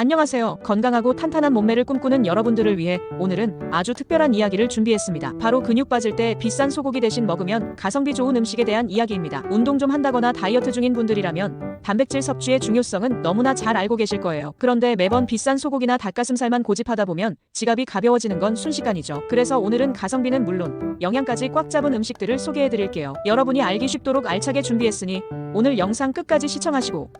안녕하세요. 건강하고 탄탄한 몸매를 꿈꾸는 여러분들을 위해 오늘은 아주 특별한 이야기를 준비했습니다. 바로 근육 빠질 때 비싼 소고기 대신 먹으면 가성비 좋은 음식에 대한 이야기입니다. 운동 좀 한다거나 다이어트 중인 분들이라면 단백질 섭취의 중요성은 너무나 잘 알고 계실 거예요. 그런데 매번 비싼 소고기나 닭가슴살만 고집하다 보면 지갑이 가벼워지는 건 순식간이죠. 그래서 오늘은 가성비는 물론 영양까지 꽉 잡은 음식들을 소개해드릴게요. 여러분이 알기 쉽도록 알차게 준비했으니 오늘 영상 끝까지 시청하시고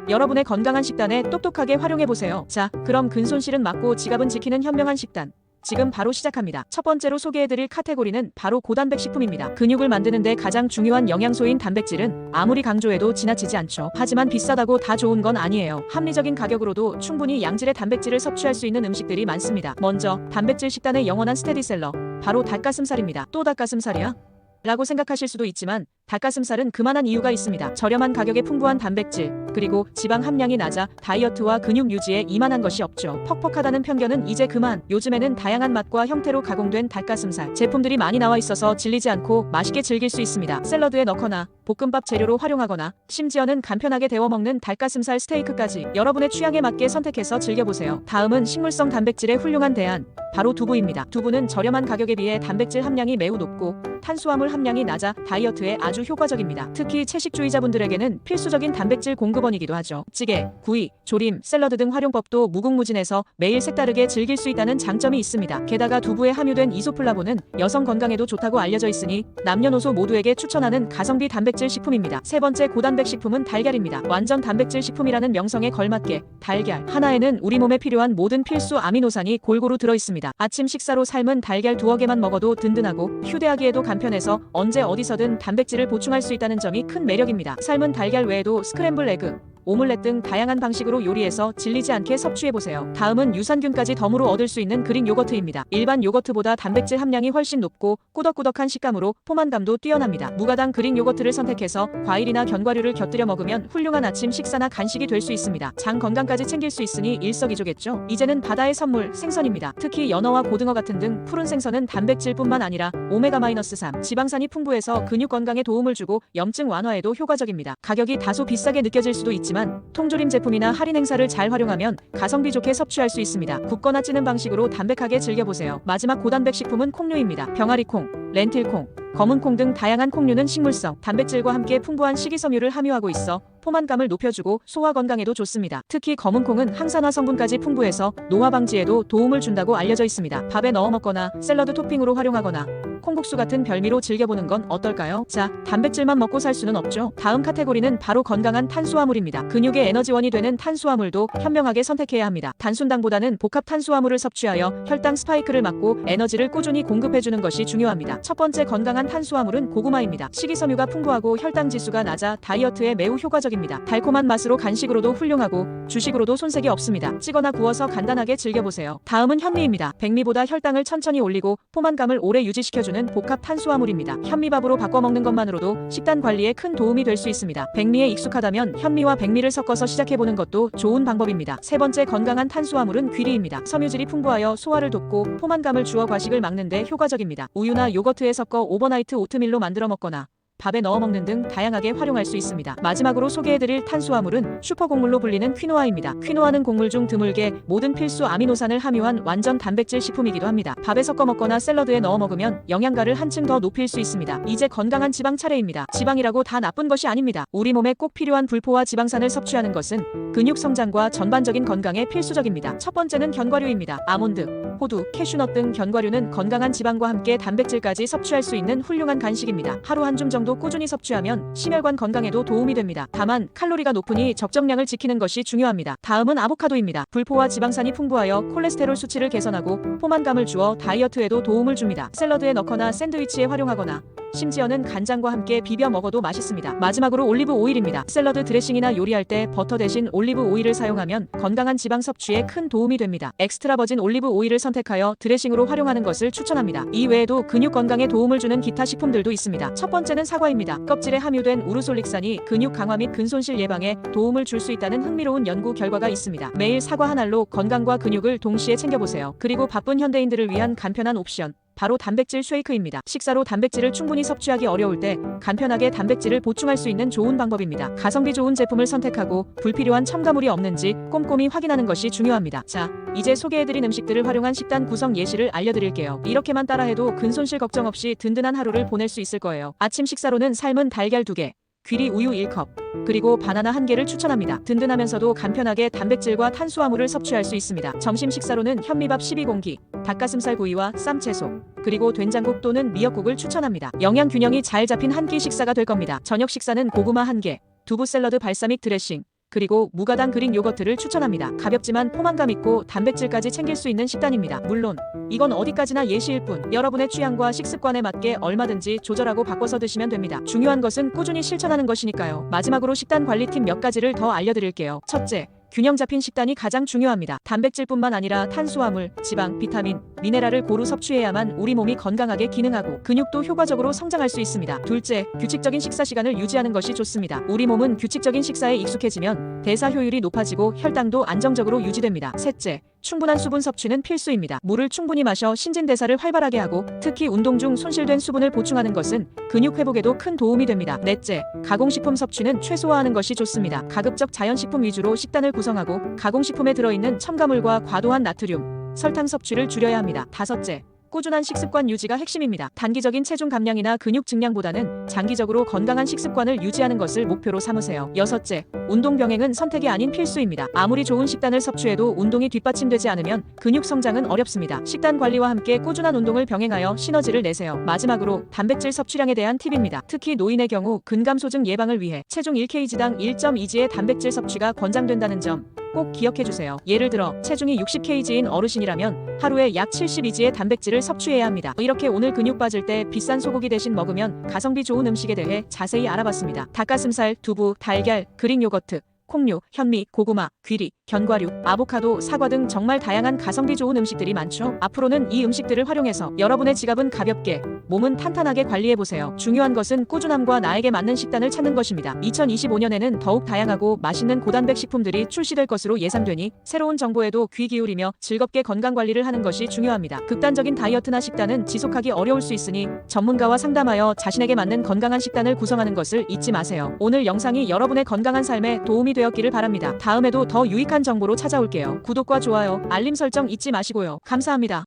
여러분의 건강한 식단에 똑똑하게 활용해보세요. 자, 그럼 근손실은 막고 지갑은 지키는 현명한 식단. 지금 바로 시작합니다. 첫 번째로 소개해드릴 카테고리는 바로 고단백 식품입니다. 근육을 만드는데 가장 중요한 영양소인 단백질은 아무리 강조해도 지나치지 않죠. 하지만 비싸다고 다 좋은 건 아니에요. 합리적인 가격으로도 충분히 양질의 단백질을 섭취할 수 있는 음식들이 많습니다. 먼저 단백질 식단의 영원한 스테디셀러, 바로 닭가슴살입니다. 또 닭가슴살이야? 라고 생각하실 수도 있지만 닭가슴살은 그만한 이유가 있습니다. 저렴한 가격에 풍부한 단백질, 그리고 지방 함량이 낮아 다이어트와 근육 유지에 이만한 것이 없죠. 퍽퍽하다는 편견은 이제 그만. 요즘에는 다양한 맛과 형태로 가공된 닭가슴살 제품들이 많이 나와 있어서 질리지 않고 맛있게 즐길 수 있습니다. 샐러드에 넣거나 볶음밥 재료로 활용하거나 심지어는 간편하게 데워 먹는 닭가슴살 스테이크까지 여러분의 취향에 맞게 선택해서 즐겨보세요. 다음은 식물성 단백질의 훌륭한 대안, 바로 두부입니다. 두부는 저렴한 가격에 비해 단백질 함량이 매우 높고 탄수화물 함량이 낮아 다이어트에 아주 효과적입니다. 특히 채식주의자분들에게는 필수적인 단백질 공급원이기도 하죠. 찌개, 구이, 조림, 샐러드 등 활용법도 무궁무진해서 매일 색다르게 즐길 수 있다는 장점이 있습니다. 게다가 두부에 함유된 이소플라본은 여성 건강에도 좋다고 알려져 있으니 남녀노소 모두에게 추천하는 가성비 단백질 식품입니다. 세 번째 고단백 식품은 달걀입니다. 완전 단백질 식품이라는 명성에 걸맞게 달걀 하나에는 우리 몸에 필요한 모든 필수 아미노산이 골고루 들어있습니다. 아침 식사로 삶은 달걀 두어 개만 먹어도 든든하고 휴대하기에도 간편해서 언제 어디서든 단백질을 보충할 수 있다는 점이 큰 매력입니다. 삶은 달걀 외에도 스크램블 에그, 오믈렛 등 다양한 방식으로 요리해서 질리지 않게 섭취해보세요. 다음은 유산균까지 덤으로 얻을 수 있는 그릭 요거트입니다. 일반 요거트보다 단백질 함량이 훨씬 높고 꾸덕꾸덕한 식감으로 포만감도 뛰어납니다. 무가당 그릭 요거트를 선택해서 과일이나 견과류를 곁들여 먹으면 훌륭한 아침 식사나 간식이 될 수 있습니다. 장 건강까지 챙길 수 있으니 일석이조겠죠. 이제는 바다의 선물, 생선입니다. 특히 연어와 고등어 같은 등 푸른 생선은 단백질뿐만 아니라 오메가-3 지방산이 풍부해서 근육 건강에 도움을 주고 염증 완화에도 효과적입니다. 가격이 다소 비싸게 느껴질 수도 있지만 통조림 제품이나 할인 행사를 잘 활용하면 가성비 좋게 섭취할 수 있습니다. 굽거나 찌는 방식으로 담백하게 즐겨보세요. 마지막 고단백 식품은 콩류입니다. 병아리콩, 렌틸콩, 검은콩 등 다양한 콩류는 식물성 단백질과 함께 풍부한 식이섬유를 함유하고 있어 포만감을 높여주고 소화 건강에도 좋습니다. 특히 검은콩은 항산화 성분까지 풍부해서 노화 방지에도 도움을 준다고 알려져 있습니다. 밥에 넣어 먹거나 샐러드 토핑으로 활용하거나 콩국수 같은 별미로 즐겨보는 건 어떨까요? 자, 단백질만 먹고 살 수는 없죠. 다음 카테고리는 바로 건강한 탄수화물입니다. 근육의 에너지원이 되는 탄수화물도 현명하게 선택해야 합니다. 단순당보다는 복합 탄수화물을 섭취하여 혈당 스파이크를 막고 에너지를 꾸준히 공급해주는 것이 중요합니다. 첫 번째 건강한 탄수화물은 고구마입니다. 식이섬유가 풍부하고 혈당 지수가 낮아 다이어트에 매우 효과적입니다. 달콤한 맛으로 간식으로도 훌륭하고 주식으로도 손색이 없습니다. 찌거나 구워서 간단하게 즐겨보세요. 다음은 현미입니다. 백미보다 혈당을 천천히 올리고 포만감을 오래 유지시켜주는 복합 탄수화물입니다. 현미밥으로 바꿔 먹는 것만으로도 식단 관리에 큰 도움이 될 수 있습니다. 백미에 익숙하다면 현미와 백미를 섞어서 시작해보는 것도 좋은 방법입니다. 세 번째 건강한 탄수화물은 귀리입니다. 섬유질이 풍부하여 소화를 돕고 포만감을 주어 과식을 막는 데 효과적입니다. 우유나 요거트에 섞어 오버나이트 오트밀로 만들어 먹거나 밥에 넣어 먹는 등 다양하게 활용할 수 있습니다. 마지막으로 소개해드릴 탄수화물은 슈퍼곡물로 불리는 퀴노아입니다. 퀴노아는 곡물 중 드물게 모든 필수 아미노산을 함유한 완전 단백질 식품이기도 합니다. 밥에 섞어 먹거나 샐러드에 넣어 먹으면 영양가를 한층 더 높일 수 있습니다. 이제 건강한 지방 차례입니다. 지방이라고 다 나쁜 것이 아닙니다. 우리 몸에 꼭 필요한 불포화 지방산을 섭취하는 것은 근육 성장과 전반적인 건강에 필수적입니다. 첫 번째는 견과류입니다. 아몬드, 호두, 캐슈넛 등 견과류는 건강한 지방과 함께 단백질까지 섭취할 수 있는 훌륭한 간식입니다. 하루 한 줌 정도 꾸준히 섭취하면 심혈관 건강에도 도움이 됩니다. 다만 칼로리가 높으니 적정량을 지키는 것이 중요합니다. 다음은 아보카도입니다. 불포화 지방산이 풍부하여 콜레스테롤 수치를 개선하고 포만감을 주어 다이어트에도 도움을 줍니다. 샐러드에 넣거나 샌드위치에 활용하거나 심지어는 간장과 함께 비벼 먹어도 맛있습니다. 마지막으로 올리브 오일입니다. 샐러드 드레싱이나 요리할 때 버터 대신 올리브 오일을 사용하면 건강한 지방 섭취에 큰 도움이 됩니다. 엑스트라 버진 올리브 오일을 선택하여 드레싱으로 활용하는 것을 추천합니다. 이 외에도 근육 건강에 도움을 주는 기타 식품들도 있습니다. 첫 번째는 사과입니다. 껍질에 함유된 우르솔릭산이 근육 강화 및 근손실 예방에 도움을 줄 수 있다는 흥미로운 연구 결과가 있습니다. 매일 사과 한 알로 건강과 근육을 동시에 챙겨보세요. 그리고 바쁜 현대인들을 위한 간편한 옵션, 바로 단백질 쉐이크입니다. 식사로 단백질을 충분히 섭취하기 어려울 때 간편하게 단백질을 보충할 수 있는 좋은 방법입니다. 가성비 좋은 제품을 선택하고 불필요한 첨가물이 없는지 꼼꼼히 확인하는 것이 중요합니다. 자, 이제 소개해드린 음식들을 활용한 식단 구성 예시를 알려드릴게요. 이렇게만 따라해도 근손실 걱정 없이 든든한 하루를 보낼 수 있을 거예요. 아침 식사로는 삶은 달걀 2개, 귀리 우유 1컵, 그리고 바나나 1개를 추천합니다. 든든하면서도 간편하게 단백질과 탄수화물을 섭취할 수 있습니다. 점심 식사로는 현미밥 12공기, 닭가슴살 구이와 쌈채소, 그리고 된장국 또는 미역국을 추천합니다. 영양 균형이 잘 잡힌 한 끼 식사가 될 겁니다. 저녁 식사는 고구마 1개, 두부 샐러드 발사믹 드레싱, 그리고 무가당 그릭 요거트를 추천합니다. 가볍지만 포만감 있고 단백질까지 챙길 수 있는 식단입니다. 물론 이건 어디까지나 예시일 뿐 여러분의 취향과 식습관에 맞게 얼마든지 조절하고 바꿔서 드시면 됩니다. 중요한 것은 꾸준히 실천하는 것이니까요. 마지막으로 식단 관리 팁 몇 가지를 더 알려드릴게요. 첫째, 균형 잡힌 식단이 가장 중요합니다. 단백질뿐만 아니라 탄수화물, 지방, 비타민, 미네랄을 고루 섭취해야만 우리 몸이 건강하게 기능하고 근육도 효과적으로 성장할 수 있습니다. 둘째, 규칙적인 식사 시간을 유지하는 것이 좋습니다. 우리 몸은 규칙적인 식사에 익숙해지면 대사 효율이 높아지고 혈당도 안정적으로 유지됩니다. 셋째, 충분한 수분 섭취는 필수입니다. 물을 충분히 마셔 신진대사를 활발하게 하고 특히 운동 중 손실된 수분을 보충하는 것은 근육 회복에도 큰 도움이 됩니다. 넷째, 가공식품 섭취는 최소화하는 것이 좋습니다. 가급적 자연식품 위주로 식단을 구성하고 가공식품에 들어있는 첨가물과 과도한 나트륨, 설탕 섭취를 줄여야 합니다. 다섯째, 꾸준한 식습관 유지가 핵심입니다. 단기적인 체중 감량이나 근육 증량보다는 장기적으로 건강한 식습관을 유지하는 것을 목표로 삼으세요. 여섯째, 운동 병행은 선택이 아닌 필수입니다. 아무리 좋은 식단을 섭취해도 운동이 뒷받침되지 않으면 근육 성장은 어렵습니다. 식단 관리와 함께 꾸준한 운동을 병행하여 시너지를 내세요. 마지막으로 단백질 섭취량에 대한 팁입니다. 특히 노인의 경우 근감소증 예방을 위해 체중 1kg당 1.2g의 단백질 섭취가 권장된다는 점 꼭 기억해주세요. 예를 들어 체중이 60kg인 어르신이라면 하루에 약 72g의 단백질을 섭취해야 합니다. 이렇게 오늘 근육 빠질 때 비싼 소고기 대신 먹으면 가성비 좋은 음식에 대해 자세히 알아봤습니다. 닭가슴살, 두부, 달걀, 그릭 요거트, 콩류, 현미, 고구마, 귀리, 견과류, 아보카도, 사과 등 정말 다양한 가성비 좋은 음식들이 많죠. 앞으로는 이 음식들을 활용해서 여러분의 지갑은 가볍게, 몸은 탄탄하게 관리해보세요. 중요한 것은 꾸준함과 나에게 맞는 식단을 찾는 것입니다. 2025년에는 더욱 다양하고 맛있는 고단백 식품들이 출시될 것으로 예상되니 새로운 정보에도 귀 기울이며 즐겁게 건강관리를 하는 것이 중요합니다. 극단적인 다이어트나 식단은 지속하기 어려울 수 있으니 전문가와 상담하여 자신에게 맞는 건강한 식단을 구성하는 것을 잊지 마세요. 오늘 영상이 여러분의 건강한 삶에 도움이 되었기를 바랍니다. 다음에도 더 유익한 정보로 찾아올게요. 구독과 좋아요, 알림 설정 잊지 마시고요. 감사합니다.